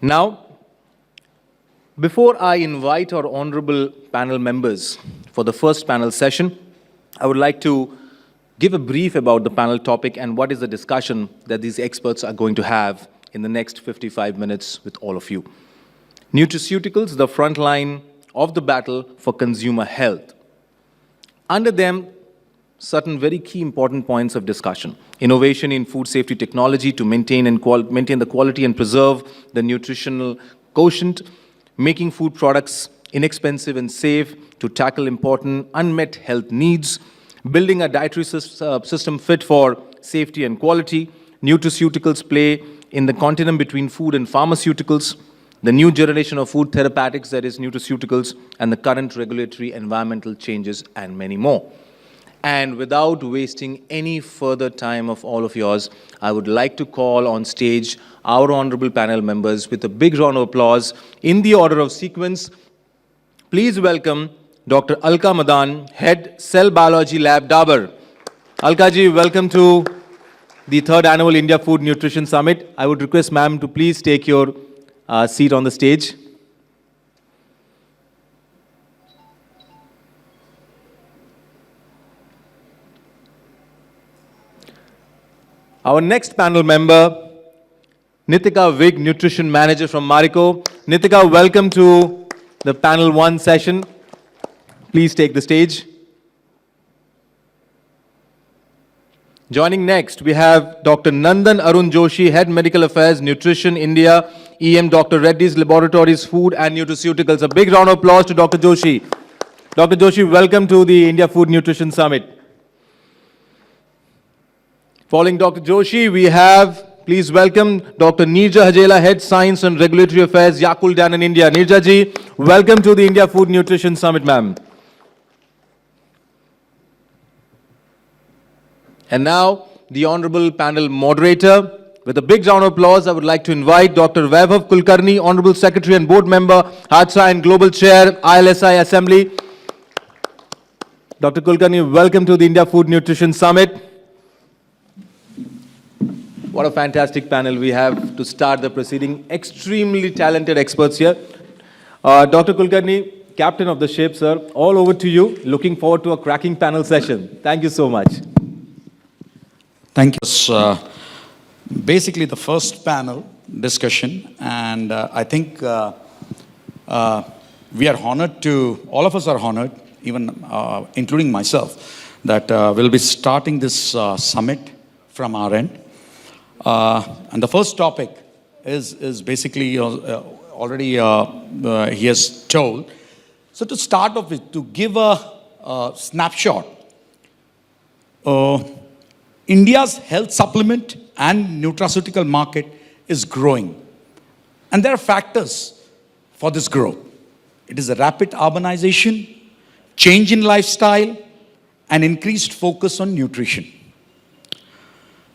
Now, before I invite our honorable panel members for the first panel session, I would like to give a brief about the panel topic and what is the discussion that these experts are going to have in the next 55 minutes with all of you. Nutraceuticals, the front line of the battle for consumer health. Under them, certain very key important points of discussion. Innovation in food safety technology to maintain the quality and preserve the nutritional quotient, making food products inexpensive and safe to tackle important unmet health needs, building a dietary system fit for safety and quality. Nutraceuticals play in the continuum between food and pharmaceuticals, the new generation of food therapeutics, that is nutraceuticals, and the current regulatory environmental changes, and many more. And without wasting any further time of all of yours, I would like to call on stage our honorable panel members with a big round of applause in the order of sequence. Please welcome Dr. Alka Madaan, Head Cell Biology Lab, Dabur. Alka ji, welcome to the 3rd Annual India Food Nutrition Summit. I would request ma'am to please take your seat on the stage. Our next panel member, Nitika Vig, Nutrition Manager from Marico. Nitika, welcome to the panel 1 session. Please take the stage. Joining next, we have Dr. Nandan Arun Joshi, Head Medical Affairs, Nutrition, India, EM, Dr. Reddy's Laboratories, Food and Nutraceuticals. A big round of applause to Dr. Joshi. Dr. Joshi, welcome to the India Food Nutrition Summit. Following Dr. Joshi, we have, please welcome Dr. Neerja Hajela, Head Science and Regulatory Affairs, Yakult, Danone, India. Neerja ji, welcome to the India Food Nutrition Summit, ma'am. And now, the honorable panel moderator. With a big round of applause, I would like to invite Dr. Vaibhav Kulkarni, Honorable Secretary and Board Member, HADSA and Global Chair, ILSI Assembly. Dr. Kulkarni, welcome to the India Food Nutrition Summit. What a fantastic panel we have to start the proceeding. Extremely talented experts here. Dr. Kulkarni, captain of the ship, sir, all over to you. Looking forward to a cracking panel session. Thank you so much. Thank you. Basically, the first panel discussion, and I think we are honored to, all of us are honored, even including myself, that we'll be starting this summit from our end. And the first topic is basically already he has told. So to start off with, to give a snapshot, India's health supplement and nutraceutical market is growing. And there are factors for this growth. It is a rapid urbanization, change in lifestyle, and increased focus on nutrition.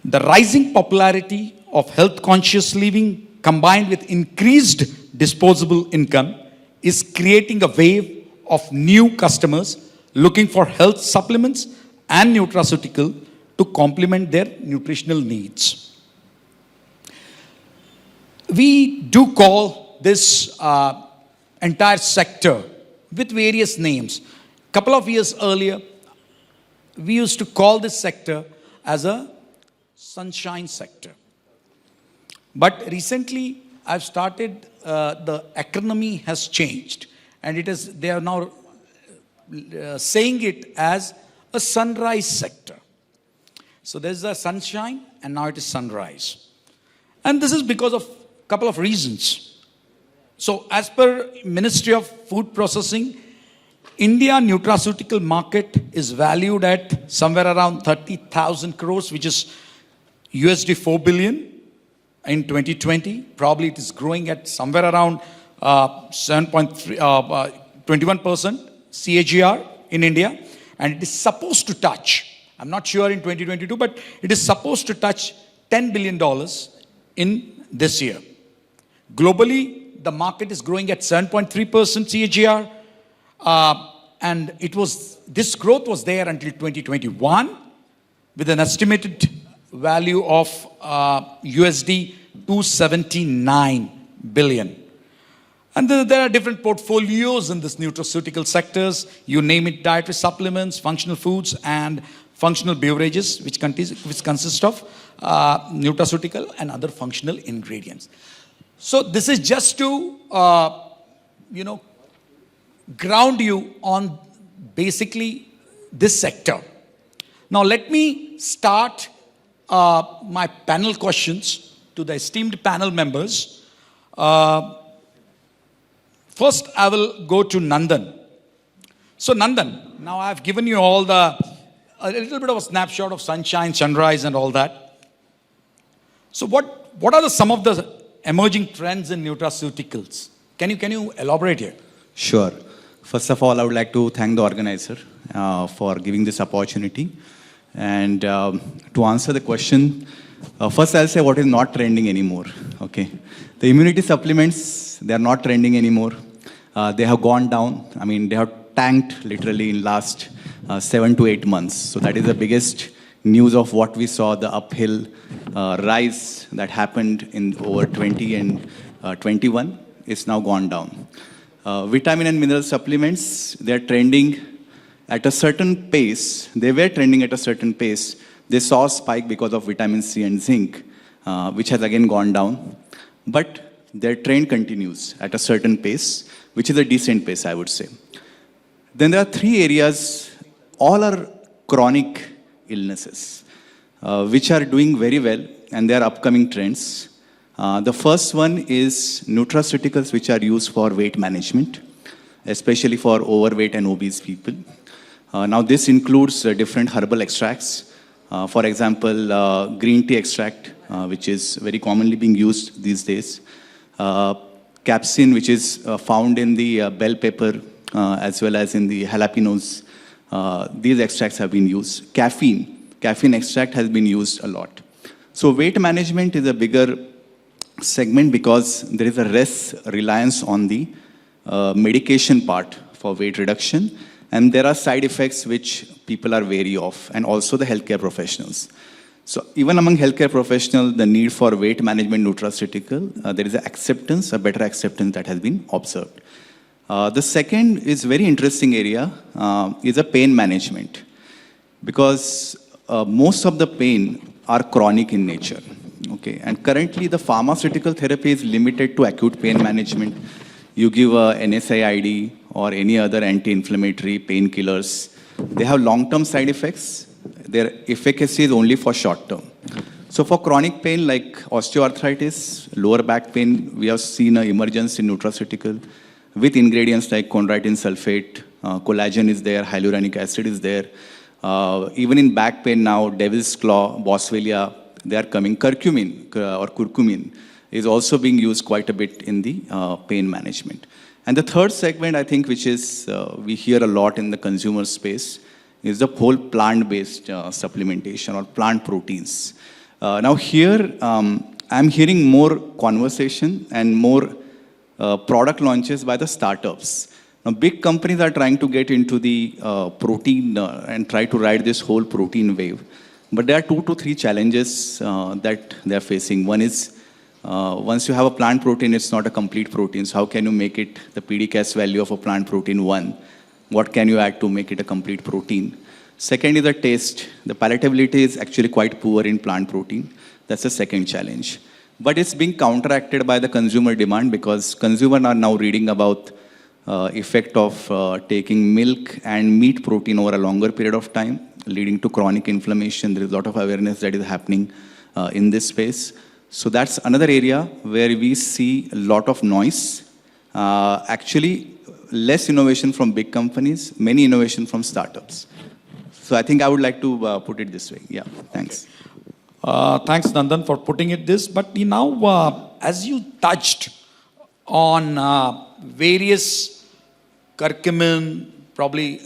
The rising popularity of health-conscious living combined with increased disposable income is creating a wave of new customers looking for health supplements and nutraceutical to complement their nutritional needs. We do call this entire sector with various names. A couple of years earlier, we used to call this sector as a sunshine sector. But recently, I've started, the acronym has changed, and they are now saying it as a sunrise sector. So there's a sunshine, and now it is sunrise. And this is because of a couple of reasons. So as per Ministry of Food Processing, India nutraceutical market is valued at somewhere around 30,000 crores, which is USD 4 billion in 2020. Probably it is growing at somewhere around 21% CAGR in India. And it is supposed to touch, I'm not sure in 2022, but it is supposed to touch $10 billion in this year. Globally, the market is growing at 7.3% CAGR. And this growth was there until 2021 with an estimated value of USD 279 billion. And there are different portfolios in this nutraceutical sectors. You name it: dietary supplements, functional foods, and functional beverages, which consist of nutraceutical and other functional ingredients. So this is just to, ground you on basically this sector. Now let me start my panel questions to the esteemed panel members. First, I will go to Nandan. So Nandan, now I've given you all a little bit of a snapshot of sunshine, sunrise and all that. So what are some of the emerging trends in nutraceuticals? Can you elaborate here? Sure. First of all, I would like to thank the organizer for giving this opportunity. And to answer the question, first I'll say what is not trending anymore. Okay, the immunity supplements, they are not trending anymore. They have gone down. I mean, they have tanked literally in last 7 to 8 months. So that is the biggest news of what we saw, the uphill rise that happened in over 20 and 21 is now gone down. Vitamin and mineral supplements, they're trending at a certain pace. They were trending at a certain pace. They saw a spike because of vitamin C and zinc, which has again gone down. But their trend continues at a certain pace, which is a decent pace, I would say. Then there are 3 areas, all are chronic illnesses, which are doing very well, and they are upcoming trends. The first one is nutraceuticals, which are used for weight management, especially for overweight and obese people. Now this includes different herbal extracts. For example, green tea extract, which is very commonly being used these days. Capsaicin, which is found in the bell pepper as well as in the jalapenos. These extracts have been used. Caffeine extract has been used a lot. So weight management is a bigger segment because there is a less reliance on the medication part for weight reduction. And there are side effects which people are wary of, and also the healthcare professionals. So even among healthcare professionals, the need for weight management nutraceutical, there is a better acceptance that has been observed. The second is very interesting area, is a pain management. Because most of the pain are chronic in nature. Okay, and currently the pharmaceutical therapy is limited to acute pain management. You give a NSAID or any other anti-inflammatory painkillers. They have long-term side effects. Their efficacy is only for short-term. So for chronic pain like osteoarthritis, lower back pain, we have seen an emergence in nutraceutical with ingredients like chondroitin sulfate, collagen is there, hyaluronic acid is there. Even in back pain now, devil's claw, boswellia, they are coming. Curcumin is also being used quite a bit in the pain management. And the third segment, I think, which is we hear a lot in the consumer space, is the whole plant-based supplementation or plant proteins. Now here, I'm hearing more conversation and more product launches by the startups. Now, big companies are trying to get into the protein and try to ride this whole protein wave. But there are 2 to 3 challenges that they're facing. One is, once you have a plant protein, it's not a complete protein. So how can you make it the PDCAS value of a plant protein 1? What can you add to make it a complete protein? Second is the taste. The palatability is actually quite poor in plant protein. That's the second challenge. But it's being counteracted by the consumer demand because consumers are now reading about effect of taking milk and meat protein over a longer period of time, leading to chronic inflammation. There is a lot of awareness that is happening in this space. So that's another area where we see a lot of noise. Actually, less innovation from big companies, many innovation from startups. So I think I would like to put it this way. Yeah, thanks. Thanks, Nandan, for putting it this. But now, as you touched on various curcumin, probably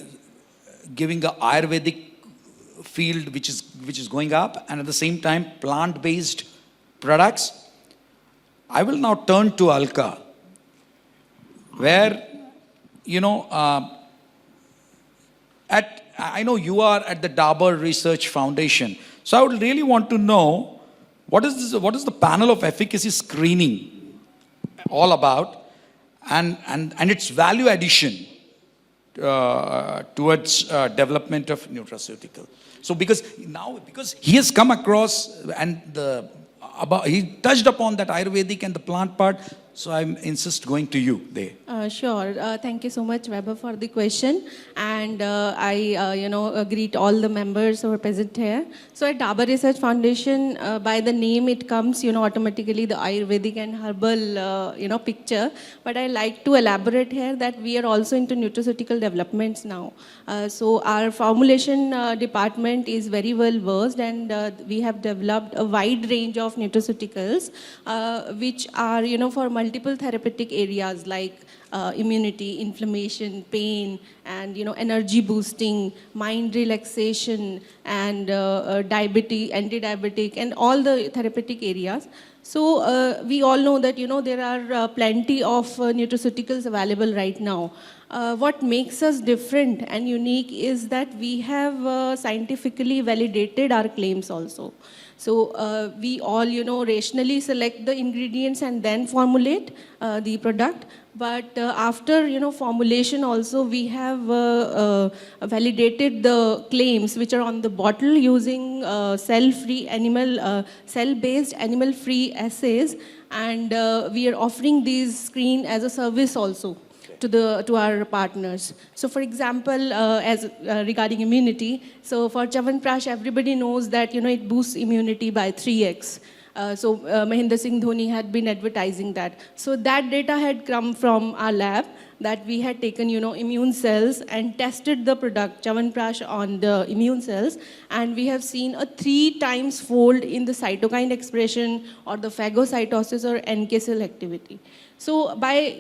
giving a Ayurvedic field which is going up, and at the same time plant-based products, I will now turn to Alka, where I know you are at the Dabur Research Foundation, so I would really want to know what is the panel of efficacy screening all about, and its value addition towards development of nutraceutical. So because he has come across and he touched upon that Ayurvedic and the plant part, so I insist going to you there. Sure. Thank you so much, Vaibhav, for the question. And I greet all the members who are present here. So at Dabur Research Foundation, by the name it comes, automatically the Ayurvedic and herbal, picture. But I like to elaborate here that we are also into nutraceutical developments now. So our formulation department is very well versed, and we have developed a wide range of nutraceuticals, which are, for multiple therapeutic areas like immunity, inflammation, pain, and energy boosting, mind relaxation, and anti-diabetic, and all the therapeutic areas. So we all know that there are plenty of nutraceuticals available right now. What makes us different and unique is that we have scientifically validated our claims also. So we all, rationally select the ingredients and then formulate the product. But after, formulation also, we have validated the claims which are on the bottle using cell-free cell-based animal-free assays. And we are offering these screen as a service also to our partners. So for example, as regarding immunity, so for Chyawanprash, everybody knows that it boosts immunity by 3x. So Mahendra Singh Dhoni had been advertising that. So that data had come from our lab, that we had taken immune cells and tested the product Chyawanprash on the immune cells, and we have seen a 3 times fold in the cytokine expression or the phagocytosis or NK cell activity. So by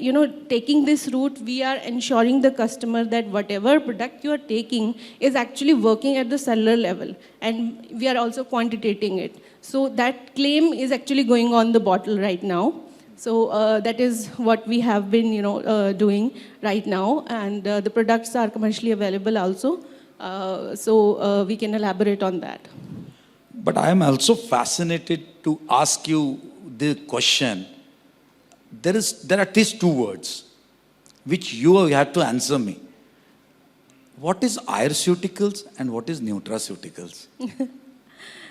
taking this route, we are ensuring the customer that whatever product you are taking is actually working at the cellular level, and we are also quantitating it. So that claim is actually going on the bottle right now. So that is what we have been doing right now, and the products are commercially available also. So we can elaborate on that. But I am also fascinated to ask you the question. There are at least 2 words which you have to answer me. What is Iraceuticals and what is Nutraceuticals?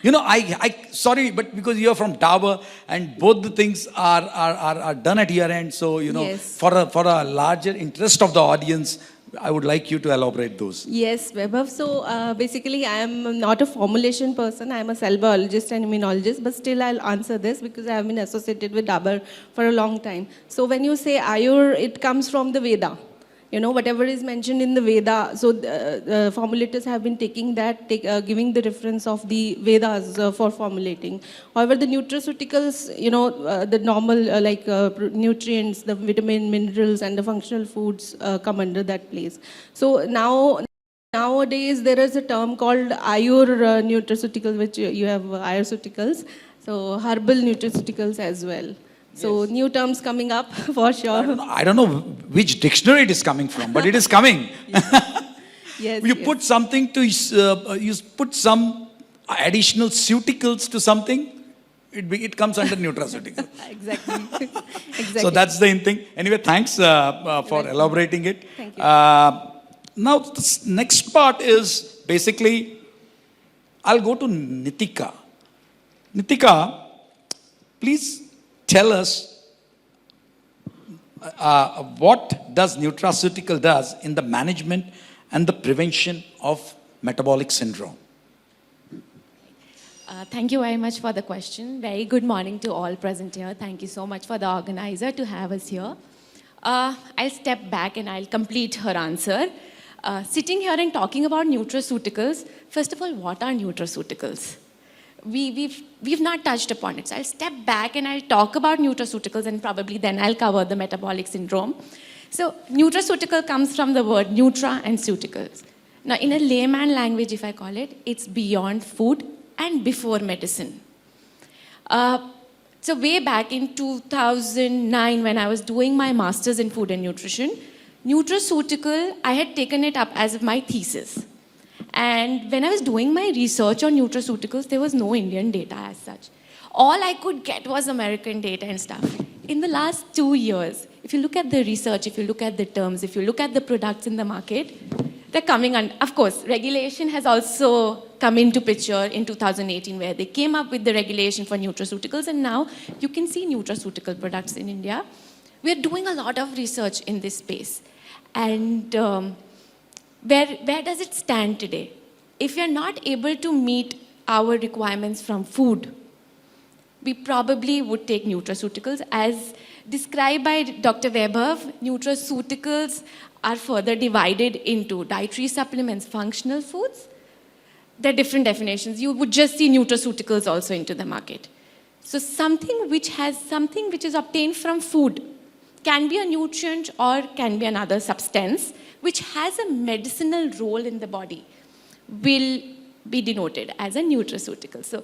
I sorry, but because you are from Dabur and both the things are done at your end, so Yes. for a larger interest of the audience, I would like you to elaborate those. Yes, Vaibhav. So basically, I am not a formulation person. I am a cell biologist and immunologist, but still I'll answer this because I have been associated with Dabur for a long time. So when you say Ayur, it comes from the Veda. Whatever is mentioned in the Veda, so the formulators have been taking that, giving the reference of the Vedas for formulating. However, the nutraceuticals, the normal nutrients, the vitamin, minerals, and the functional foods come under that place. So nowadays, there is a term called Ayur nutraceutical, which you have Iraceuticals, so herbal nutraceuticals as well. So new terms coming up for sure. I don't know which dictionary it is coming from, but it is coming. Yes. You put something to, you put some additional ceuticals to something, it comes under nutraceutical. Exactly. So that's the thing. Anyway, thanks for elaborating it. Thank you. Now, this next part is basically, I'll go to Nitika. Nitika, please tell us what does nutraceutical does in the management and the prevention of metabolic syndrome. Thank you very much for the question. Very good morning to all present here. Thank you so much for the organizer to have us here. I'll step back and I'll complete her answer. Sitting here and talking about nutraceuticals, first of all, what are nutraceuticals? We've not touched upon it. So I'll step back and I'll talk about nutraceuticals, and probably then I'll cover the metabolic syndrome. So nutraceutical comes from the word nutra and ceuticals. Now in a layman language, if I call it, it's beyond food and before medicine. So way back in 2009, when I was doing my master's in food and nutrition, nutraceutical, I had taken it up as my thesis. And when I was doing my research on nutraceuticals, there was no Indian data as such. All I could get was American data and stuff. in the last 2 years, if you look at the research, if you look at the terms, if you look at the products in the market, they're coming on. Of course, regulation has also come into picture in 2018, where they came up with the regulation for nutraceuticals, and now you can see nutraceutical products in India. We're doing a lot of research in this space. And where does it stand today? If you're not able to meet our requirements from food, we probably would take nutraceuticals. As described by Dr. Vaibhav, nutraceuticals are further divided into dietary supplements, functional foods. There are different definitions. You would just see nutraceuticals also into the market. So something which is obtained from food can be a nutrient or can be another substance which has a medicinal role in the body will be denoted as a nutraceutical. So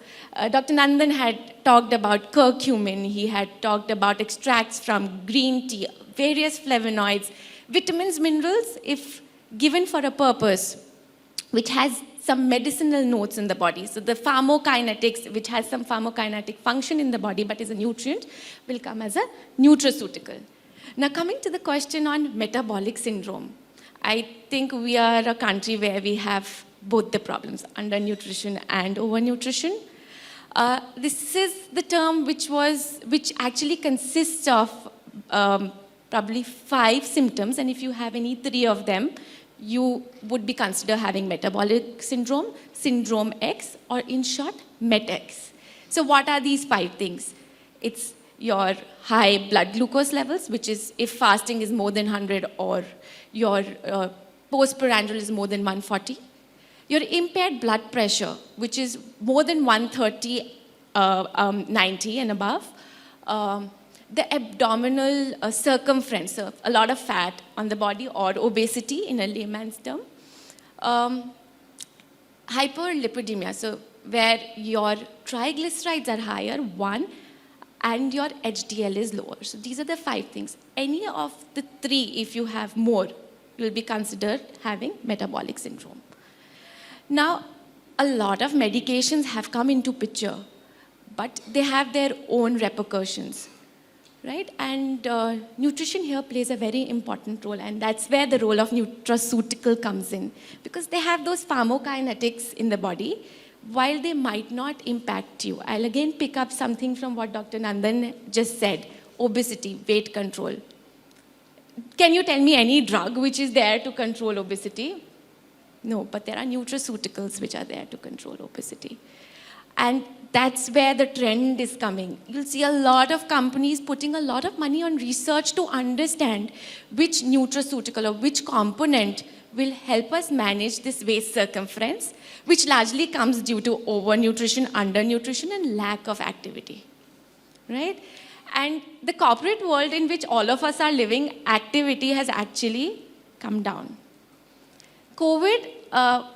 Dr. Nandan had talked about curcumin, he had talked about extracts from green tea, various flavonoids, vitamins, minerals, if given for a purpose, which has some medicinal notes in the body. So the pharmacokinetics, which has some pharmacokinetic function in the body but is a nutrient, will come as a nutraceutical. Now coming to the question on metabolic syndrome, I think we are a country where we have both the problems, undernutrition and overnutrition. This is the term which actually consists of probably 5 symptoms, and if you have any 3 of them, you would be considered having metabolic syndrome, syndrome X, or in short, MET-X. So what are these 5 things? It's your high blood glucose levels, which is if fasting is more than 100 or your postprandial is more than 140. Your impaired blood pressure, which is more than 130, 90 and above. The abdominal circumference, so a lot of fat on the body, or obesity in a layman's term. Hyperlipidemia, so where your triglycerides are higher, 1, and your HDL is lower. So these are the 5 things. Any of the 3, if you have more, you'll be considered having metabolic syndrome. Now, a lot of medications have come into picture, but they have their own repercussions, right? And nutrition here plays a very important role, and that's where the role of nutraceutical comes in, because they have those pharmacokinetics in the body, while they might not impact you. I'll again pick up something from what Dr. Nandan just said, obesity, weight control. Can you tell me any drug which is there to control obesity? No, but there are nutraceuticals which are there to control obesity. And that's where the trend is coming. You'll see a lot of companies putting a lot of money on research to understand which nutraceutical or which component will help us manage this waist circumference, which largely comes due to overnutrition, undernutrition, and lack of activity, right? And the corporate world in which all of us are living, activity has actually come down. COVID,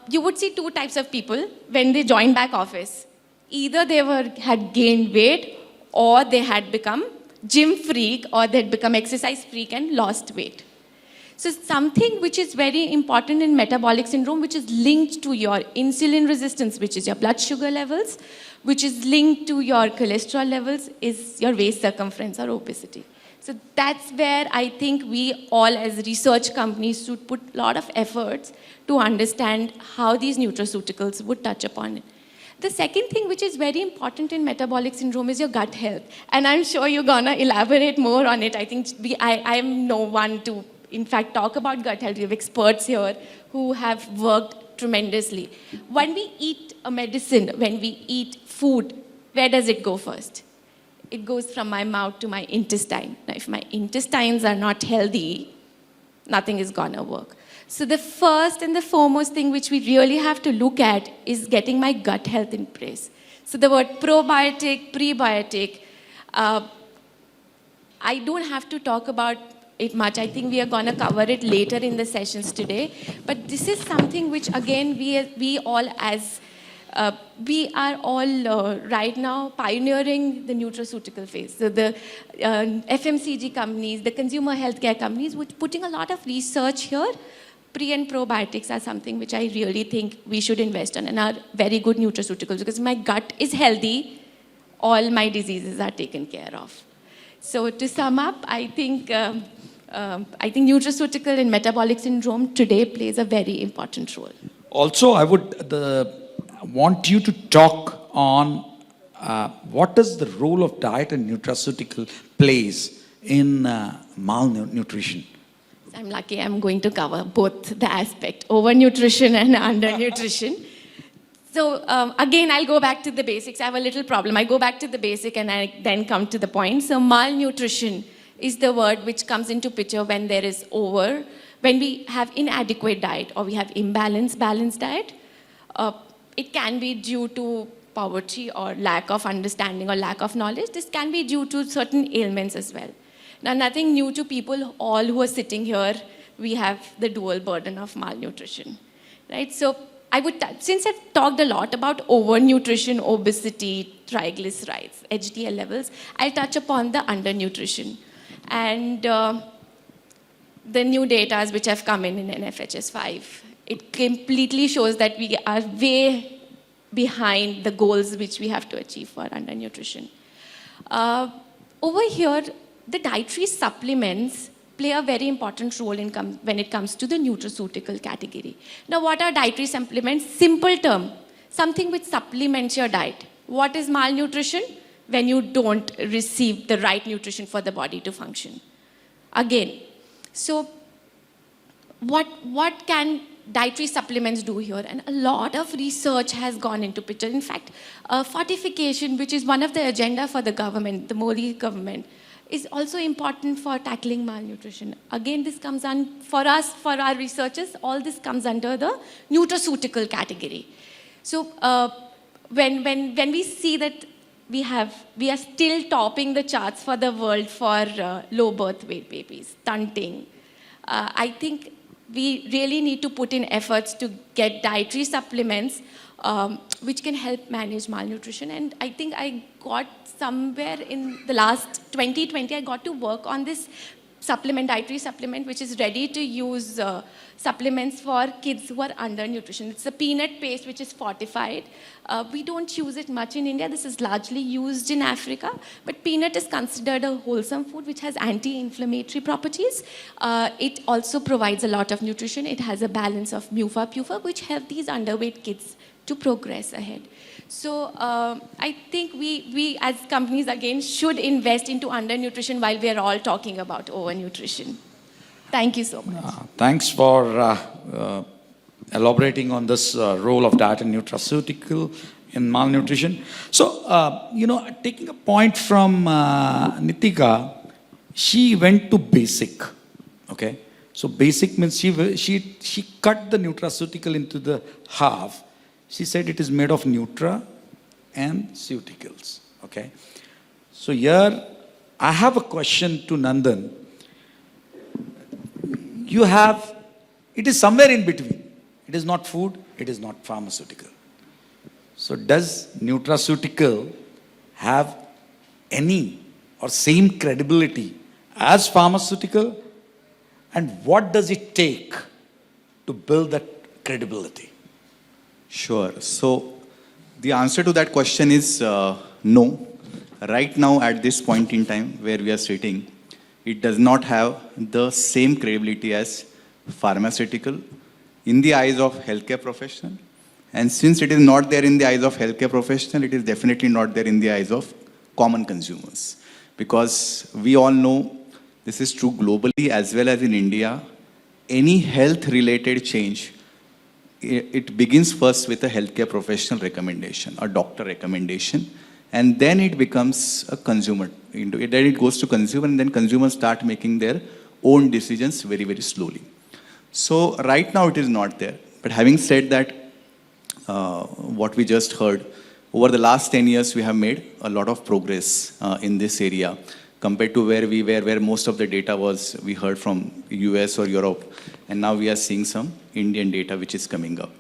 you would see 2 types of people when they joined back office. Either they had gained weight, or they had become gym freak, or they had become exercise freak and lost weight. So something which is very important in metabolic syndrome, which is linked to your insulin resistance, which is your blood sugar levels, which is linked to your cholesterol levels, is your waist circumference or obesity. So that's where I think we all as research companies should put a lot of efforts to understand how these nutraceuticals would touch upon it. The second thing which is very important in metabolic syndrome is your gut health. And I'm sure you're gonna elaborate more on it. I think I'm no one to, in fact, talk about gut health. We have experts here who have worked tremendously. When we eat a medicine, when we eat food, where does it go first? It goes from my mouth to my intestine. Now, if my intestines are not healthy, nothing is gonna work. So the first and the foremost thing which we really have to look at is getting my gut health in place. So the word probiotic, prebiotic, I don't have to talk about it much. I think we are going to cover it later in the sessions today. But this is something which, again, we are all right now pioneering the nutraceutical phase. So the FMCG companies, the consumer healthcare companies, which putting a lot of research here. Pre and probiotics are something which I really think we should invest in, and are very good nutraceuticals, because my gut is healthy, all my diseases are taken care of. So to sum up, I think nutraceutical in metabolic syndrome today plays a very important role. Also, I would want you to talk on what is the role of diet and nutraceutical plays in malnutrition. I'm lucky I'm going to cover both the aspect, overnutrition and undernutrition. So again, I'll go back to the basics. I have a little problem. I go back to the basic and I then come to the point. So malnutrition is the word which comes into picture when there is when we have inadequate diet or we have balanced diet. It can be due to poverty or lack of understanding or lack of knowledge. This can be due to certain ailments as well. Now, nothing new to people, all who are sitting here, we have the dual burden of malnutrition, right? So since I've talked a lot about overnutrition, obesity, triglycerides, HDL levels, I'll touch upon the undernutrition. And the new data which have come in NFHS 5, it completely shows that we are way behind the goals which we have to achieve for undernutrition. Over here, the dietary supplements play a very important role when it comes to the nutraceutical category. Now, what are dietary supplements? Simple term, something which supplements your diet. What is malnutrition? When you don't receive the right nutrition for the body to function. Again, so what can dietary supplements do here? And a lot of research has gone into picture. In fact, fortification, which is one of the agenda for the government, the Modi government, is also important for tackling malnutrition. Again, this comes on, for us, for our researchers, all this comes under the nutraceutical category. So when we see that we are still topping the charts for the world for low birth weight babies, stunting, I think we really need to put in efforts to get dietary supplements which can help manage malnutrition. And I think I got somewhere in the last 2020, I got to work on this dietary supplement, which is ready to use supplements for kids who are undernutrition. It's a peanut paste which is fortified. We don't use it much in India. This is largely used in Africa. But peanut is considered a wholesome food which has anti-inflammatory properties. It also provides a lot of nutrition. It has a balance of MUFA, which help these underweight kids to progress ahead. So I think we as companies, again, should invest into undernutrition while we are all talking about overnutrition. Thank you so much. Thanks for elaborating on this role of diet and nutraceutical in malnutrition. So, taking a point from Nitika, she went to basic, okay? So basic means she cut the nutraceutical into the half. She said it is made of nutra and ceuticals, okay? So here, I have a question to Nandan. It is somewhere in between. It is not food, it is not pharmaceutical. So does nutraceutical have any or same credibility as pharmaceutical? And what does it take to build that credibility? Sure. So the answer to that question is no. Right now, at this point in time where we are sitting, it does not have the same credibility as pharmaceutical in the eyes of healthcare professional. And since it is not there in the eyes of healthcare professional, it is definitely not there in the eyes of common consumers. Because we all know this is true globally as well as in India. Any health-related change, it begins first with a healthcare professional recommendation, a doctor recommendation, and then it becomes a consumer. Then it goes to consumer, and then consumers start making their own decisions very, very slowly. So right now it is not there. But having said that, what we just heard, over the last 10 years we have made a lot of progress in this area compared to where we were, where most of the data was, we heard from US or Europe, and now we are seeing some Indian data which is coming up.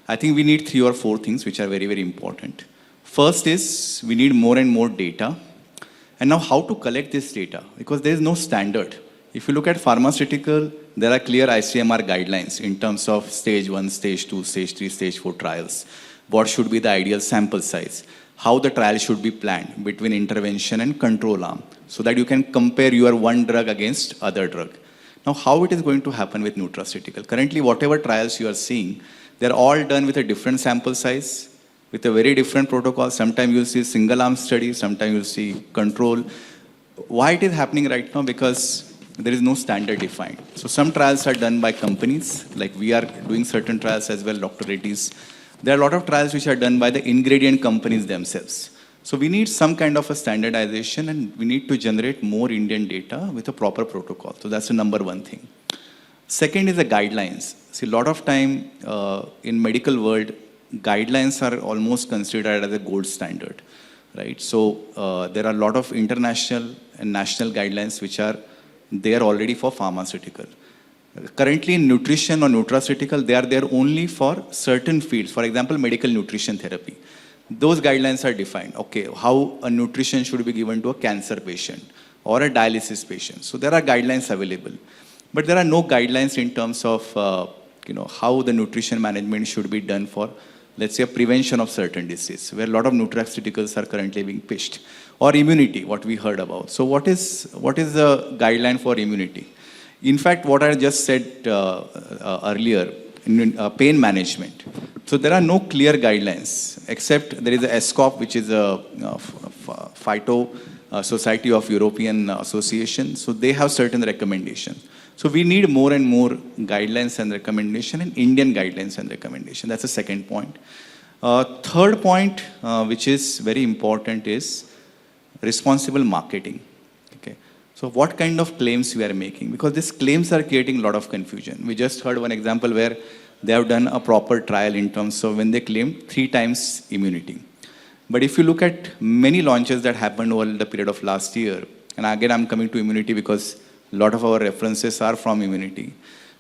I think we need 3 or 4 things which are very, very important. First is we need more and more data. And now how to collect this data? Because there is no standard. If you look at pharmaceutical, there are clear ICMR guidelines in terms of stage 1, stage 2, stage 3, stage 4 trials. What should be the ideal sample size? how the trial should be planned between intervention and control arm, so that you can compare your one drug against other drug. Now, how it is going to happen with nutraceutical? Currently, whatever trials you are seeing, they're all done with a different sample size, with a very different protocol. Sometimes you'll see single arm studies, sometimes you'll see control. Why it is happening right now? Because there is no standard defined. So some trials are done by companies, like we are doing certain trials as well, Dr. Reddy's. There are a lot of trials which are done by the ingredient companies themselves. So we need some kind of a standardization, and we need to generate more Indian data with a proper protocol. So that's the number one thing. Second is the guidelines. See, a lot of time in medical world, guidelines are almost considered as a gold standard, right? So there are a lot of international and national guidelines which are there already for pharmaceutical. Currently in nutrition or nutraceutical, they are there only for certain fields. For example, medical nutrition therapy. Those guidelines are defined. Okay, how a nutrition should be given to a cancer patient or a dialysis patient. So there are guidelines available. But there are no guidelines in terms of how the nutrition management should be done for, let's say, a prevention of certain disease, where a lot of nutraceuticals are currently being pitched. Or immunity, what we heard about. So what is the guideline for immunity? In fact, what I just said earlier, in pain management. So there are no clear guidelines, except there is a ESCOP, which is a Phyto Society of European Association. So they have certain recommendations. So we need more and more guidelines and recommendation, and Indian guidelines and recommendation. That's the second point. Third point, which is very important, is responsible marketing. Okay. So what kind of claims we are making? Because these claims are creating a lot of confusion. We just heard one example where they have done a proper trial in terms of when they claim 3 times immunity. But if you look at many launches that happened over the period of last year, and again I'm coming to immunity because a lot of our references are from immunity.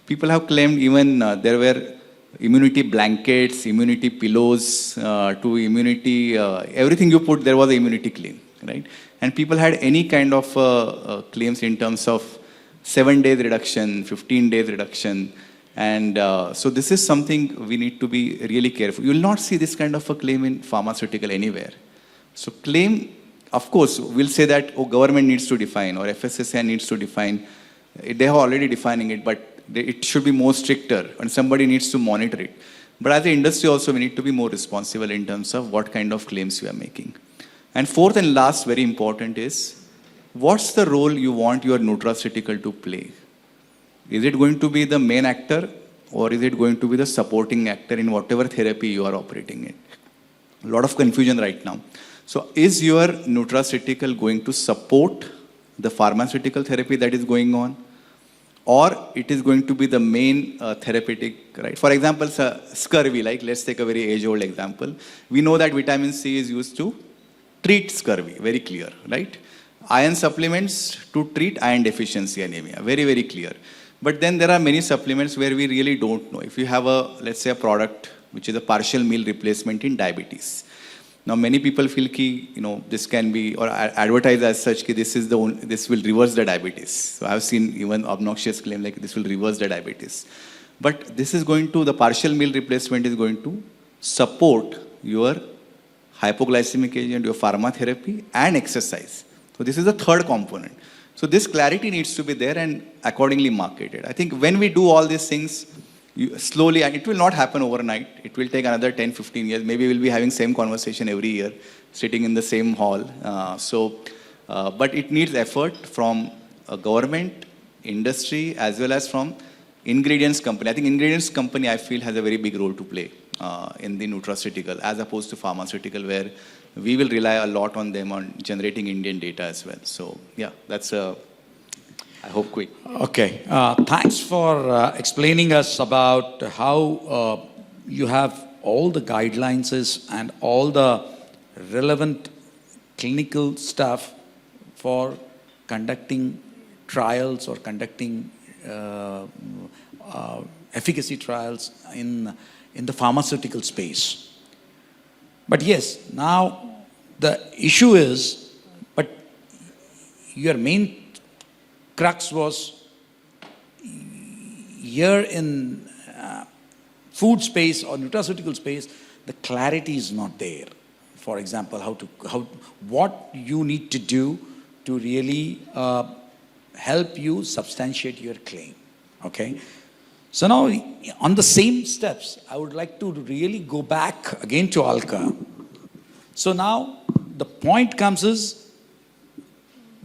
People have claimed even there were immunity blankets, immunity pillows, to immunity, everything you put, there was an immunity claim, right? And people had any kind of claims in terms of 7 days reduction, 15 days reduction. And so this is something we need to be really careful. You will not see this kind of a claim in pharmaceutical anywhere. So claim, of course, we'll say that government needs to define or FSSAI needs to define. They are already defining it, but it should be more stricter and somebody needs to monitor it. But as an industry also, we need to be more responsible in terms of what kind of claims we are making. And fourth and last, very important is, what's the role you want your nutraceutical to play? Is it going to be the main actor, or is it going to be the supporting actor in whatever therapy you are operating in? A lot of confusion right now. So is your nutraceutical going to support the pharmaceutical therapy that is going on, or it is going to be the main therapeutic, right? For example, scurvy, like let's take a very age-old example. We know that vitamin C is used to treat scurvy, very clear, right? Iron supplements to treat iron deficiency anemia, very, very clear. But then there are many supplements where we really don't know. If you have let's say a product which is a partial meal replacement in diabetes. Now many people feel this can be, or advertise as such, this will reverse the diabetes. So I've seen even obnoxious claim like this will reverse the diabetes. But this is the partial meal replacement is going to support your hypoglycemic agent, your pharmacotherapy, and exercise. So this is the third component. So this clarity needs to be there and accordingly marketed. I think when we do all these things, slowly, and it will not happen overnight. It will take another 10, 15 years. Maybe we'll be having same conversation every year, sitting in the same hall. But it needs effort from a government, industry, as well as from ingredients company. I think ingredients company, I feel, has a very big role to play in the nutraceutical, as opposed to pharmaceutical, where we will rely a lot on them on generating Indian data as well. So yeah, that's I hope quick. Okay, thanks for explaining us about how you have all the guidelines and all the relevant clinical stuff for conducting trials or conducting efficacy trials in the pharmaceutical space. But yes, now the issue is, but your main crux was here in food space or nutraceutical space, the clarity is not there for example, what you need to do to really help you substantiate your claim. Okay? So now, on the same steps, I would like to really go back again to Alka. So now, the point comes is,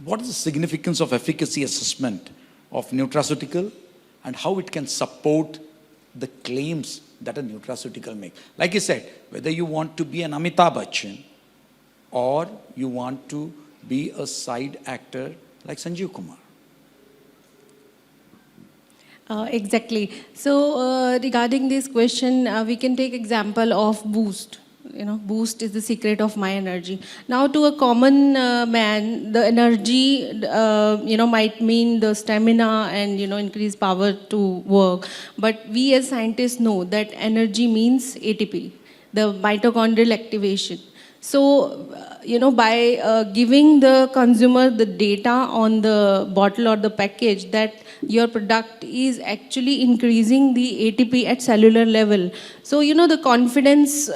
what is the significance of efficacy assessment of nutraceutical and how it can support the claims that a nutraceutical makes? Like I said, whether you want to be an Amitabh Bachchan or you want to be a side actor like Sanjeev Kumar. Exactly. So regarding this question, we can take example of Boost. Boost is the secret of my energy. Now, to a common man, the energy, might mean the stamina and, increased power to work. But we as scientists know that energy means ATP, the mitochondrial activation. So, by giving the consumer the data on the bottle or the package that your product is actually increasing the ATP at cellular level. So, the confidence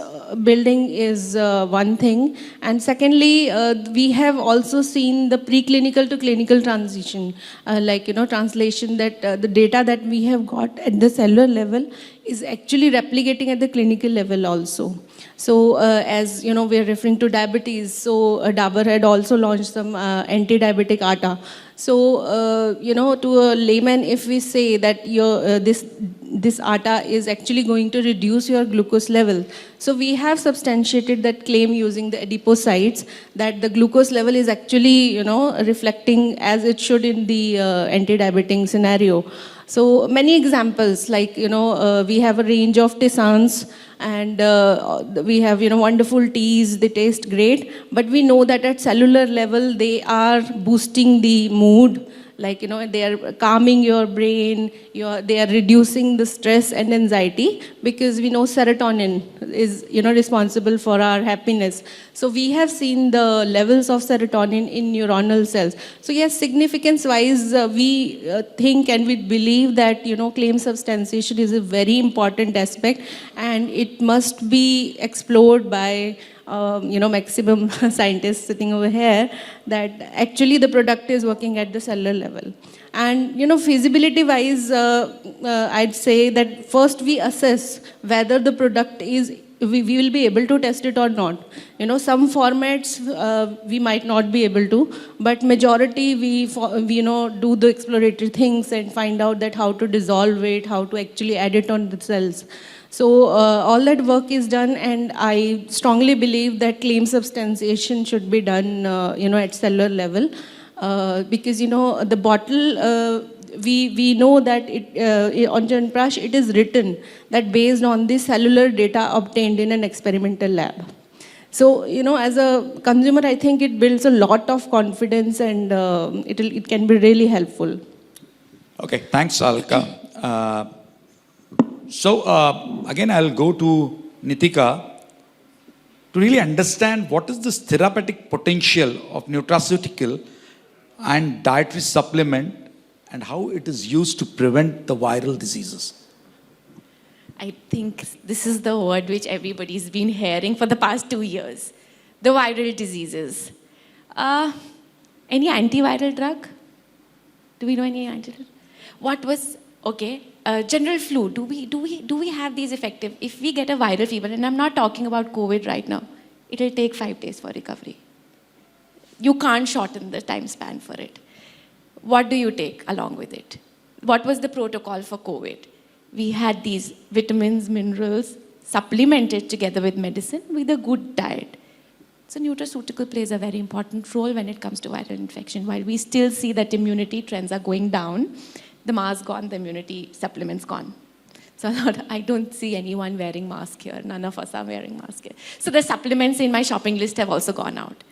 building is one thing. And secondly, we have also seen the preclinical to clinical transition, translation that the data that we have got at the cellular level is actually replicating at the clinical level also. So as we are referring to diabetes, so Dabur had also launched some Anti-Diabetic Atta. So, to a layman, if we say that this atta is actually going to reduce your glucose level. So we have substantiated that claim using the adipocytes that the glucose level is actually, reflecting as it should in the anti-diabetic scenario. So many examples, like, we have a range of tisanes and we have, wonderful teas, they taste great, but we know that at cellular level, they are boosting the mood, like, they are calming your brain, they are reducing the stress and anxiety, because we know serotonin is, responsible for our happiness. So we have seen the levels of serotonin in neuronal cells. So yes, significance-wise, we think and we believe that, claim substantiation is a very important aspect, and it must be explored by maximum scientists sitting over here, that actually the product is working at the cellular level. And, feasibility-wise, I'd say that first we assess whether the product is, we will be able to test it or not. Some formats we might not be able to, but majority we do the exploratory things and find out that how to dissolve it, how to actually add it on the cells. So all that work is done, and I strongly believe that claim substantiation should be done, at cellular level, because the bottle. We know that on Janprash it is written that based on the cellular data obtained in an experimental lab. So, as a consumer, I think it builds a lot of confidence, and it can be really helpful. Okay, thanks, Alka. Again, I'll go to Nitika to really understand what is this therapeutic potential of nutraceutical and dietary supplement, and how it is used to prevent the viral diseases. I think this is the word which everybody's been hearing for the past 2 years. The viral diseases. Any antiviral drug? Do we know any antiviral? What was, general flu. Do we have these effective? If we get a viral fever, and I'm not talking about COVID right now, it'll take 5 days for recovery. You can't shorten the time span for it. What do you take along with it? What was the protocol for COVID? We had these vitamins, minerals, supplemented together with medicine with a good diet. So nutraceutical plays a very important role when it comes to viral infection. While we still see that immunity trends are going down, the mask gone, the immunity supplements gone. So I don't see anyone wearing mask here. None of us are wearing mask here. So the supplements in my shopping list have also gone out.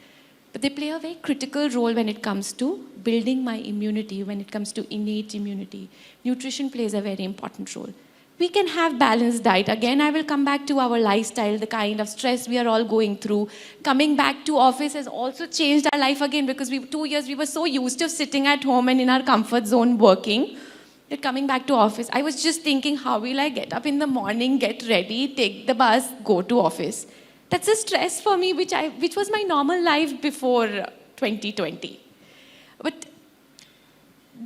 But they play a very critical role when it comes to building my immunity, when it comes to innate immunity. Nutrition plays a very important role. We can have balanced diet. Again, I will come back to our lifestyle, the kind of stress we are all going through. Coming back to office has also changed our life again, because 2 years we were so used to sitting at home and in our comfort zone working, that coming back to office, I was just thinking, how will I get up in the morning, get ready, take the bus, go to office? That's a stress for me, which was my normal life before 2020. But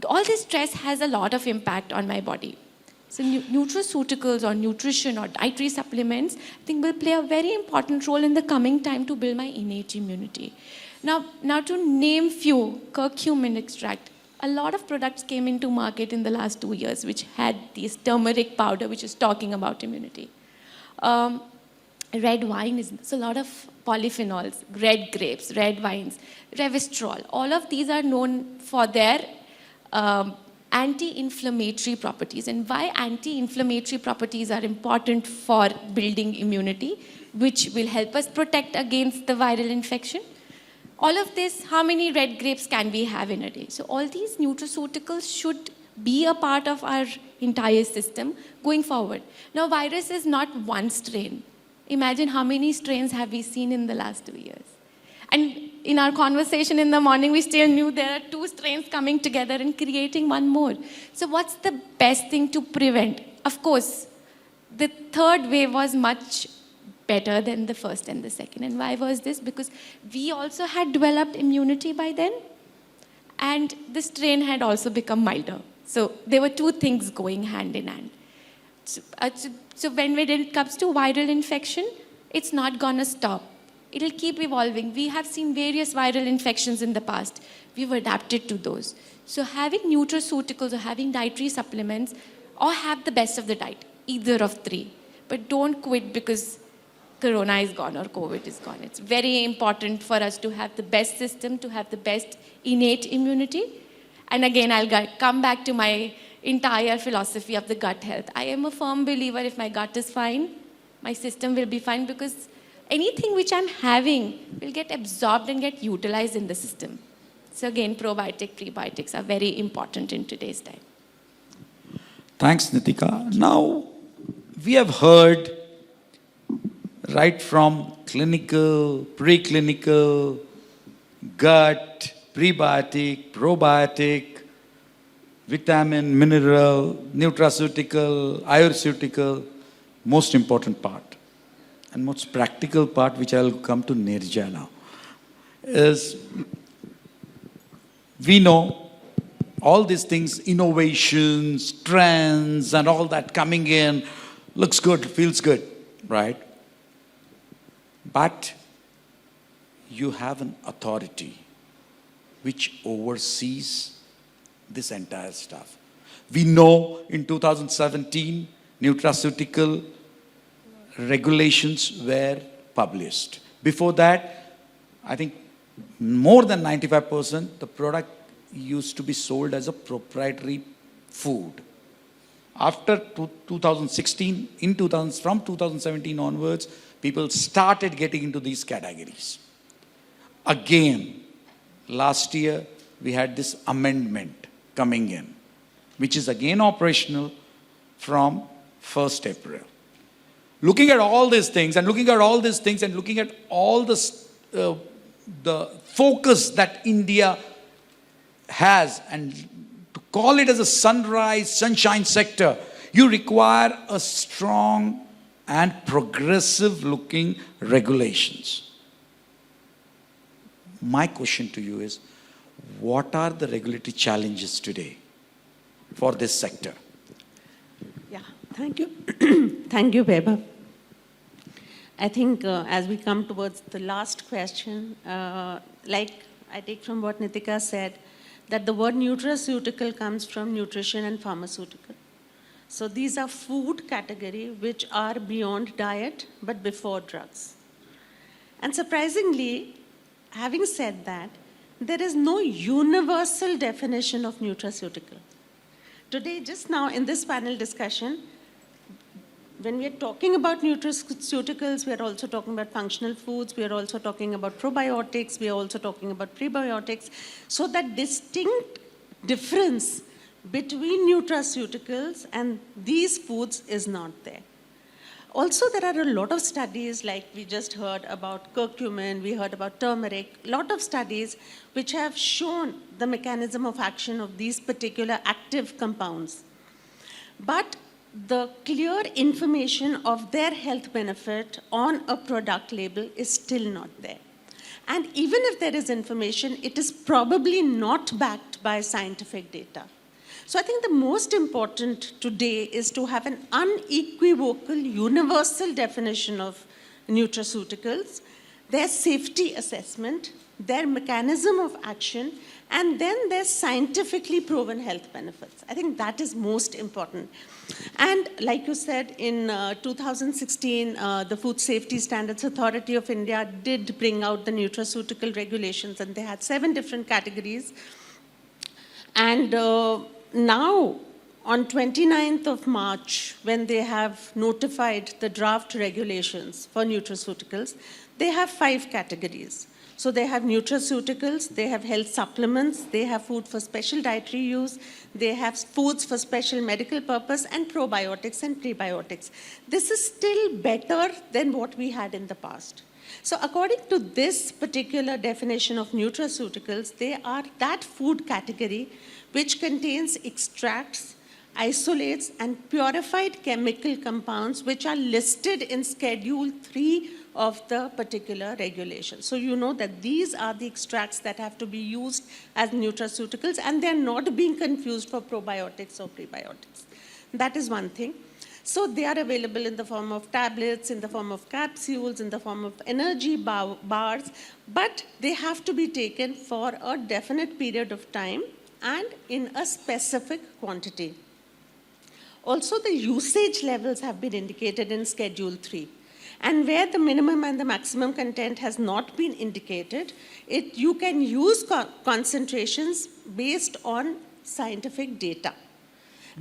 all this stress has a lot of impact on my body. So nutraceuticals or nutrition or dietary supplements, I think will play a very important role in the coming time to build my innate immunity. Now to name few, curcumin extract. A lot of products came into market in the last 2 years which had this turmeric powder which is talking about immunity. Red wine is a lot of polyphenols, red grapes, red wines, resveratrol. All of these are known for their anti-inflammatory properties. And why anti-inflammatory properties are important for building immunity, which will help us protect against the viral infection. All of this, how many red grapes can we have in a day? So all these nutraceuticals should be a part of our entire system going forward. Now, virus is not one strain. Imagine how many strains have we seen in the last 2 years. And in our conversation in the morning, we still knew there are 2 strains coming together and creating one more. So what's the best thing to prevent? Of course, the third wave was much better than the first and the second. And why was this? Because we also had developed immunity by then, and the strain had also become milder. So there were 2 things going hand in hand. So when it comes to viral infection, it's not gonna stop. It'll keep evolving. We have seen various viral infections in the past. We've adapted to those. So having nutraceuticals or having dietary supplements, or have the best of the diet, either of 3. But don't quit because Corona is gone or COVID is gone. It's very important for us to have the best system, to have the best innate immunity. And again, I'll come back to my entire philosophy of the gut health. I am a firm believer if my gut is fine, my system will be fine, because anything which I'm having will get absorbed and get utilized in the system. So again, probiotic, prebiotics are very important in today's time. Thanks, Nitika. Now, we have heard right from clinical, preclinical, gut, prebiotic, probiotic, vitamin, mineral, nutraceutical, Iraceuticals, most important part and most practical part, which I will come to Neerja now, is we know all these things, innovations, trends, and all that coming in, looks good, feels good, right? But you have an authority which oversees this entire stuff. We know in 2017, Nutraceutical Regulations were published. Before that, I think more than 95%, the product used to be sold as a proprietary food. After 2016, from 2017 onwards, people started getting into these categories. Again, last year, we had this amendment coming in, which is again operational from 1st April. Looking at all these things and looking at all the focus that India has, and to call it as a sunshine sector, you require a strong and progressive looking regulations. My question to you is, what are the regulatory challenges today for this sector? Yeah, thank you. Thank you, Vaibhav. I think as we come towards the last question, like I take from what Nitika said, that the word nutraceutical comes from nutrition and pharmaceutical. So these are food category which are beyond diet but before drugs. And surprisingly, having said that, there is no universal definition of nutraceutical. Today, just now in this panel discussion, when we are talking about nutraceuticals, we are also talking about functional foods, we are also talking about probiotics, we are also talking about prebiotics. So that distinct difference between nutraceuticals and these foods is not there. Also, there are a lot of studies, like we just heard about curcumin, we heard about turmeric, a lot of studies which have shown the mechanism of action of these particular active compounds. But the clear information of their health benefit on a product label is still not there. And even if there is information, it is probably not backed by scientific data. So I think the most important today is to have an unequivocal, universal definition of nutraceuticals, their safety assessment, their mechanism of action, and then their scientifically proven health benefits. I think that is most important. And like you said, in 2016, the Food Safety Standards Authority of India did bring out the Nutraceutical Regulations, and they had 7 different categories. And now, on 29th of March, when they have notified the draft regulations for nutraceuticals, they have 5 categories. So they have nutraceuticals, they have health supplements, they have food for special dietary use, they have foods for special medical purpose, and probiotics and prebiotics. This is still better than what we had in the past. So according to this particular definition of nutraceuticals, they are that food category which contains extracts, isolates, and purified chemical compounds which are listed in Schedule 3 of the particular regulation. So you know that these are the extracts that have to be used as nutraceuticals, and they're not being confused for probiotics or prebiotics. That is one thing. So they are available in the form of tablets, in the form of capsules, in the form of energy bars, but they have to be taken for a definite period of time and in a specific quantity. Also, the usage levels have been indicated in Schedule 3. And where the minimum and the maximum content has not been indicated, you can use concentrations based on scientific data.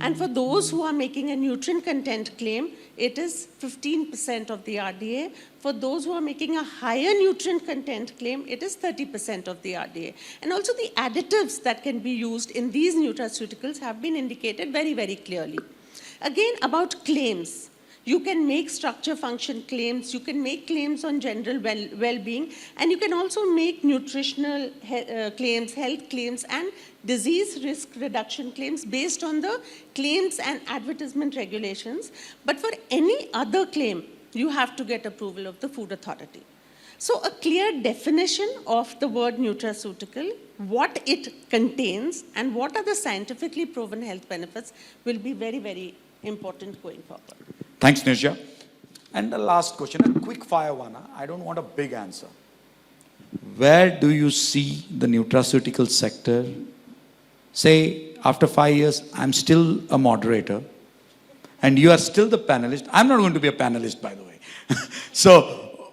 And for those who are making a nutrient content claim, it is 15% of the RDA. For those who are making a higher nutrient content claim, it is 30% of the RDA. And also the additives that can be used in these nutraceuticals have been indicated very, very clearly. Again, about claims. You can make structure function claims, you can make claims on general well-being, and you can also make nutritional claims, health claims, and disease risk reduction claims based on the claims and advertisement regulations. But for any other claim, you have to get approval of the Food Authority. So a clear definition of the word nutraceutical, what it contains, and what are the scientifically proven health benefits will be very, very important going forward. Thanks, Neerja. And the last question, a quick fire one. I don't want a big answer. Where do you see the nutraceutical sector? Say, after 5 years, I'm still a moderator, and you are still the panelist. I'm not going to be a panelist, by the way. So,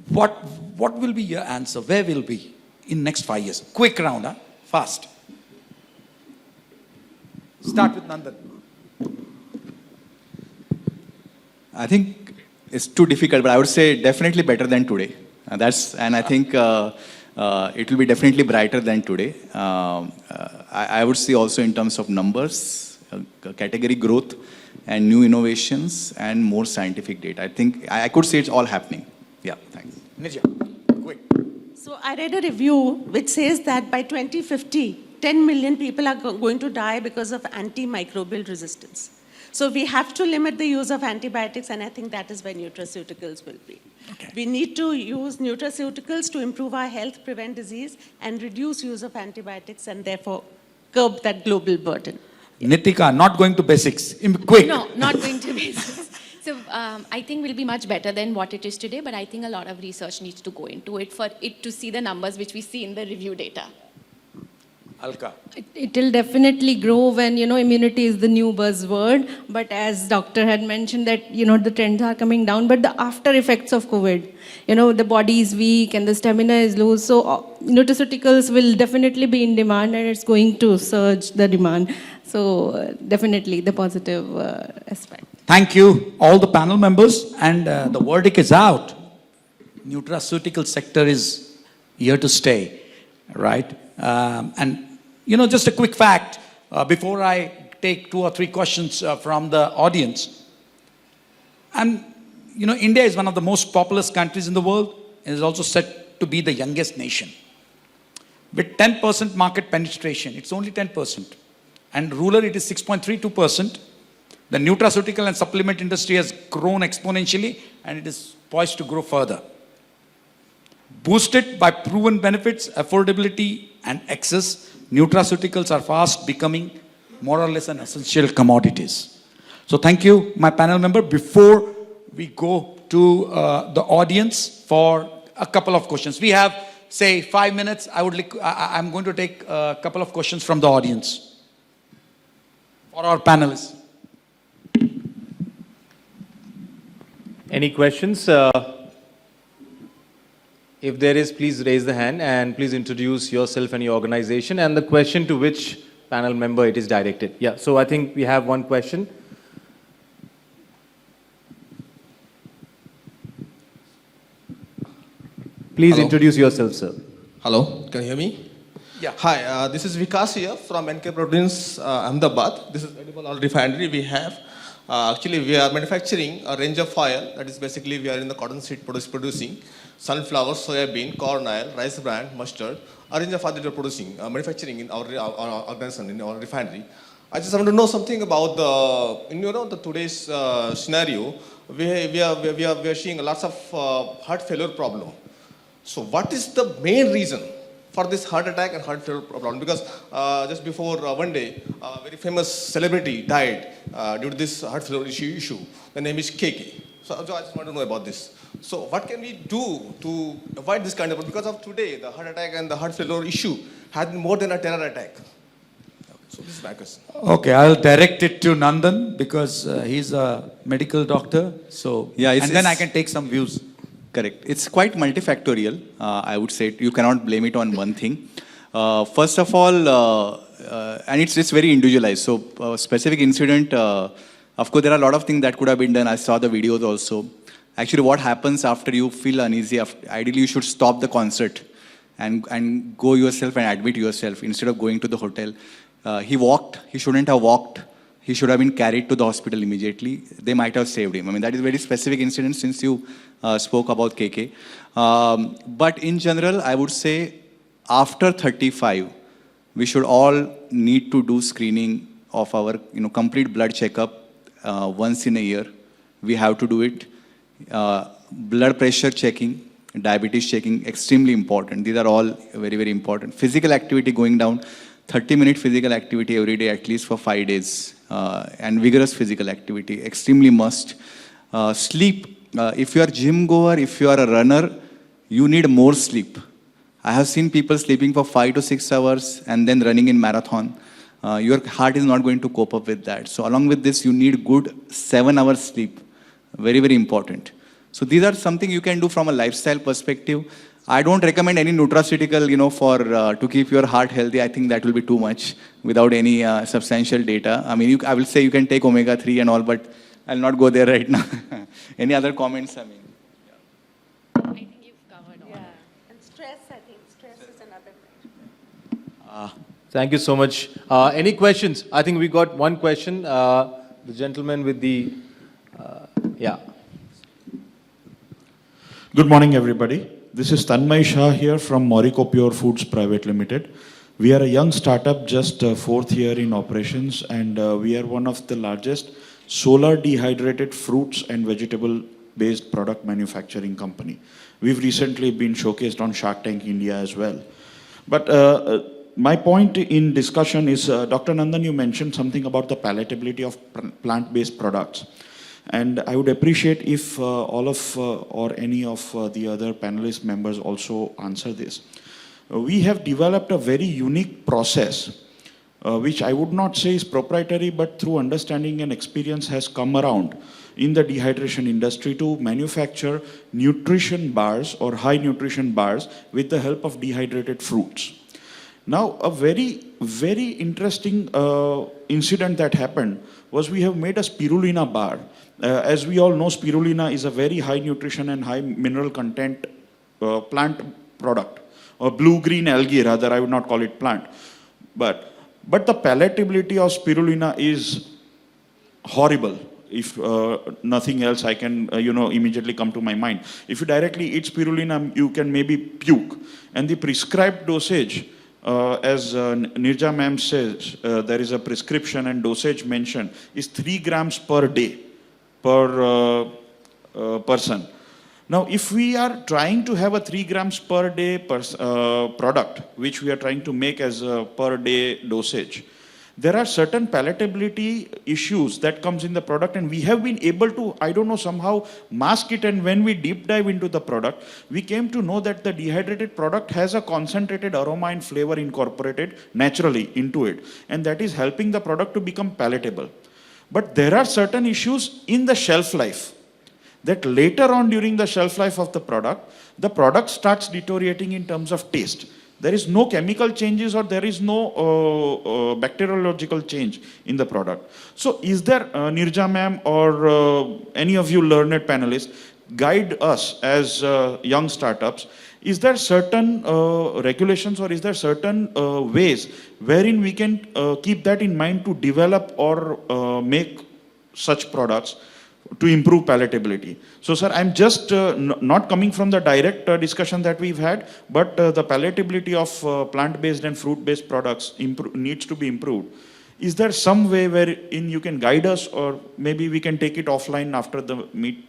what will be your answer? Where will be in next 5 years? Quick round, huh? Fast. Start with Nandan. I think it's too difficult, but I would say definitely better than today. And I think it will be definitely brighter than today. I would say also in terms of numbers, category growth, and new innovations, and more scientific data. I think I could say it's all happening. Yeah, thanks. Neerja, quick. So I read a review which says that by 2050, 10 million people are going to die because of antimicrobial resistance. So we have to limit the use of antibiotics, and I think that is where nutraceuticals will be. Okay. We need to use nutraceuticals to improve our health, prevent disease, and reduce use of antibiotics, and therefore curb that global burden. Nitika, not going to basics. Quick. No, not going to basics. So I think will be much better than what it is today, but I think a lot of research needs to go into it for it to see the numbers which we see in the review data. Alka. It will definitely grow when, immunity is the new buzzword. But as doctor had mentioned that, the trends are coming down. But the after effects of COVID, the body is weak and the stamina is low. So nutraceuticals will definitely be in demand, and it's going to surge the demand. So definitely the positive aspect. Thank you, all the panel members. And the verdict is out. Nutraceutical sector is here to stay, right? And just a quick fact, before I take 2 or 3 questions from the audience. And, India is one of the most populous countries in the world, and is also said to be the youngest nation. With 10% market penetration, it's only 10%. And rural, it is 6.32%. The nutraceutical and supplement industry has grown exponentially and it is poised to grow further. Boosted by proven benefits, affordability, and access, nutraceuticals are fast becoming more or less an essential commodities. So thank you, my panel member. Before we go to the audience for a couple of questions, we have, say, 5 minutes. I'm going to take a couple of questions from the audience for our panelists. Any questions? If there is, please raise the hand and please introduce yourself and your organization and the question to which panel member it is directed. Yeah, so I think we have one question. Please Hello. introduce yourself, sir. Hello, can you hear me? Yeah. Hi, this is Vikas here from NK Proteins, Ahmedabad. This is edible oil refinery. We have, actually we are manufacturing a range of oil. That is basically we are in the cotton seed producing sunflower, soya bean, corn oil, rice bran, mustard. A range of oil that we are producing, manufacturing in our organization, in our refinery. I just want to know something about the today's scenario. We are seeing lots of heart failure problem. So what is the main reason for this heart attack and heart failure problem? Because just before one day, a very famous celebrity died due to this heart failure issue. The name is KK. So I just want to know about this. So what can we do to avoid this kind of, because of today, the heart attack and the heart failure issue has been more than a terror attack. So this is my question. Okay, I'll direct it to Nandan because he's a medical doctor. So, Yeah, and then I can take some views. Correct. It's quite multifactorial, I would say. You cannot blame it on one thing. First of all, and it's very individualized. So specific incident, of course, there are a lot of things that could have been done. I saw the videos also. Actually, what happens after you feel uneasy, ideally you should stop the concert and go yourself and admit yourself instead of going to the hotel. He walked. He shouldn't have walked. He should have been carried to the hospital immediately. They might have saved him. I mean, that is a very specific incident since you spoke about KK. But in general, I would say after 35, we should all need to do screening of our complete blood checkup once in a year. We have to do it. Blood pressure checking, diabetes checking, extremely important. These are all very, very important. Physical activity going down, 30-minute physical activity every day, at least for 5 days. And vigorous physical activity, extremely must. Sleep, if you are a gym goer, if you are a runner, you need more sleep. I have seen people sleeping for 5 to 6 hours and then running in marathon. Your heart is not going to cope up with that. So along with this, you need good 7 hours sleep. Very, very important. So these are something you can do from a lifestyle perspective. I don't recommend any nutraceutical, for to keep your heart healthy. I think that will be too much without any substantial data. I mean, I will say you can take omega-3 and all, but I'll not go there right now. Any other comments? I mean, I think you've covered all. Yeah. And stress, I think stress is another thing. Thank you so much. Any questions? I think we got one question. The gentleman with the, yeah. Good morning, everybody. This is Tanmay Shah here from Marico Pure Foods Private Limited. We are a young startup, just 4th year in operations, and we are one of the largest solar dehydrated fruits and vegetable-based product manufacturing company. We've recently been showcased on Shark Tank India as well. But my point in discussion is, Dr. Nandan, you mentioned something about the palatability of plant-based products. And I would appreciate if all of or any of the other panelist members also answer this. We have developed a very unique process, which I would not say is proprietary, but through understanding and experience has come around in the dehydration industry to manufacture nutrition bars or high nutrition bars with the help of dehydrated fruits. Now, a very, very interesting incident that happened was we have made a spirulina bar. As we all know, spirulina is a very high nutrition and high mineral content plant product, or blue-green algae rather, I would not call it plant. But the palatability of spirulina is horrible. If nothing else, I can immediately come to my mind. If you directly eat spirulina, you can maybe puke. And the prescribed dosage as Neerja ma'am says, there is a prescription and dosage mentioned, is 3 grams per day per person. Now, if we are trying to have a 3 grams per day product, which we are trying to make as a per day dosage, there are certain palatability issues that comes in the product, and we have been able to, I don't know, somehow mask it. And when we deep dive into the product, we came to know that the dehydrated product has a concentrated aroma and flavor incorporated naturally into it, and that is helping the product to become palatable. But there are certain issues in the shelf life, that later on during the shelf life of the product starts deteriorating in terms of taste. There is no chemical changes or there is no bacteriological change in the product. So is there, Neerja ma'am or any of you learned panelists, guide us as young startups, is there certain regulations or is there certain ways wherein we can keep that in mind to develop or make such products to improve palatability? So, sir, I'm just not coming from the direct discussion that we've had, but the palatability of plant-based and fruit-based products needs to be improved. Is there some way wherein you can guide us, or maybe we can take it offline after the meet?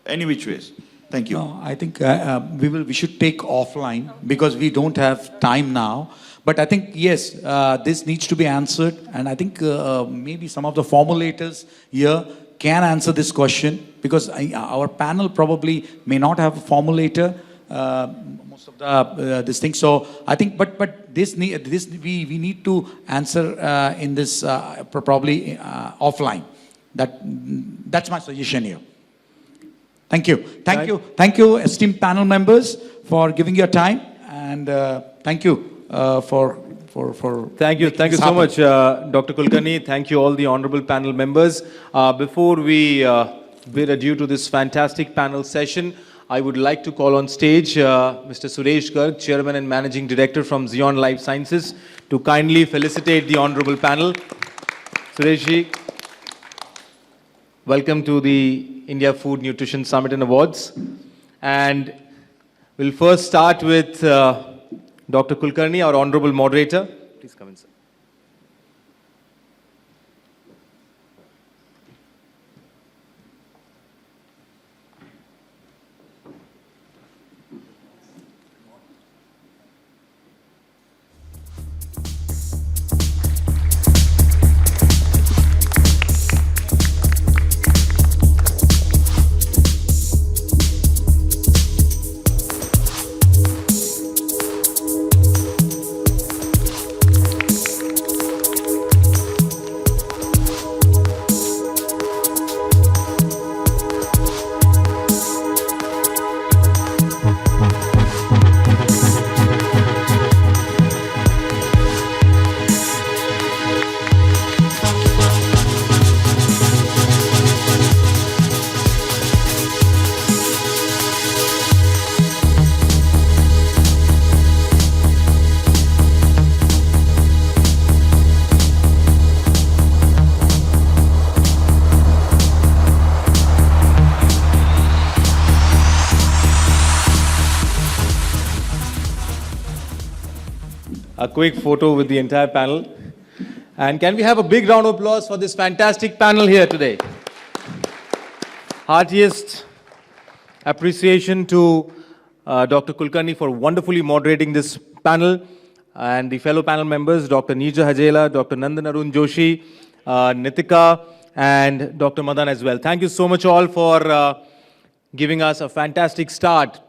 Any which ways? Thank you. No, I think we should take offline because we don't have time now. But I think, yes, this needs to be answered. And I think maybe some of the formulators here can answer this question, because our panel probably may not have a formulator, most of the this thing. So I think, but we need to answer in this probably offline. That's my suggestion here. Thank you, thank you, esteemed panel members, for giving your time, and thank you for Thank you so much, Dr. Kulkarni. Thank you all the honorable panel members. Before we bid adieu to this fantastic panel session, I would like to call on stage Mr. Suresh Garg, Chairman and Managing Director from Zion Life Sciences, to kindly felicitate the honorable panel. Sureshji, welcome to the India Food Nutrition Summit and Awards. And we'll first start with Dr. Kulkarni, our honorable moderator. Please come in, sir. A quick photo with the entire panel. And can we have a big round of applause for this fantastic panel here today? Heartiest appreciation to Dr. Kulkarni for wonderfully moderating this panel, and the fellow panel members, Dr. Neerja Hajela, Dr. Nandan Arun Joshi, Nitika, and Dr. Madaan as well. Thank you so much all for giving us a fantastic start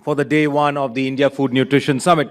for the day one of the India Food Nutrition Summit.